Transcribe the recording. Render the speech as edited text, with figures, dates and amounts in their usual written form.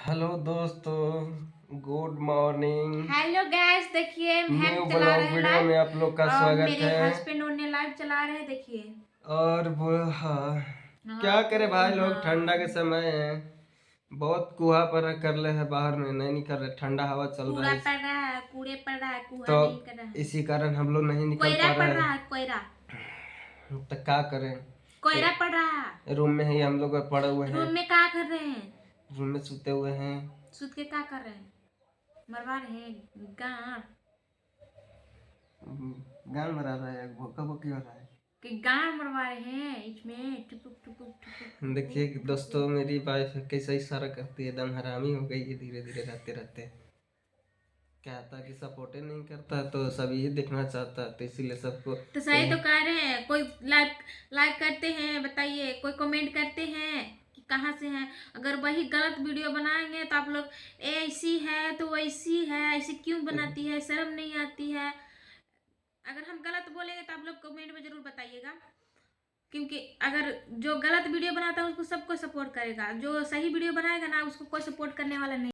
Hello दोस्तों, good morning. Hello guys, देखिए हम न्यू चला रहे ब्लॉग हैं वीडियो में लाइव आप लोग का और स्वागत मेरे है। हस्बैंड उन्हें लाइव चला रहे हैं। देखिए। और वो हाँ, क्या हाँ करे भाई, लोग ठंडा के हाँ, समय है, बहुत कुहा पर कर ले है, बाहर में नहीं निकल रहे, ठंडा हवा चल रहा कूड़ा है पड़ रहा है, कूड़े पड़ रहा है, कुहा तो नहीं कर रहा है। इसी कारण हम लोग नहीं निकल कोयरा पा पड़ रहे रहा हैं। है, कोयरा तो क्या करें, कोयरा पड़ रहा है। रूम में ही हम लोग पड़े हुए हैं, रूम में क्या कर रहे हैं? रूम में सोते हुए हैं। सूत के क्या कर रहे हैं? मरवा रहे हैं गाड़ गान मरा रहा है, भोका भोकी हो रहा है। कि गाड़ मरवा रहे हैं इसमें टुपुक टुपुक टुपुक देखिए टुपुक कि टुपुक। दोस्तों, मेरी वाइफ कैसा इशारा करती है, एकदम हरामी हो गई है धीरे धीरे रहते रहते। कहता कि सपोर्ट नहीं करता तो सब यही देखना चाहता, तो इसीलिए सबको तो सही तो कह रहे हैं। कोई लाइक लाइक करते हैं, बताइए, कोई कमेंट करते हैं कि कहाँ से हैं। अगर वही गलत वीडियो बनाएंगे तो आप लोग ऐसी है तो वैसी है, ऐसी क्यों बनाती है, शर्म नहीं आती है। अगर हम गलत बोलेंगे तो आप लोग कमेंट में जरूर बताइएगा, क्योंकि अगर जो गलत वीडियो बनाता है उसको सबको सपोर्ट करेगा, जो सही वीडियो बनाएगा ना उसको कोई सपोर्ट करने वाला नहीं।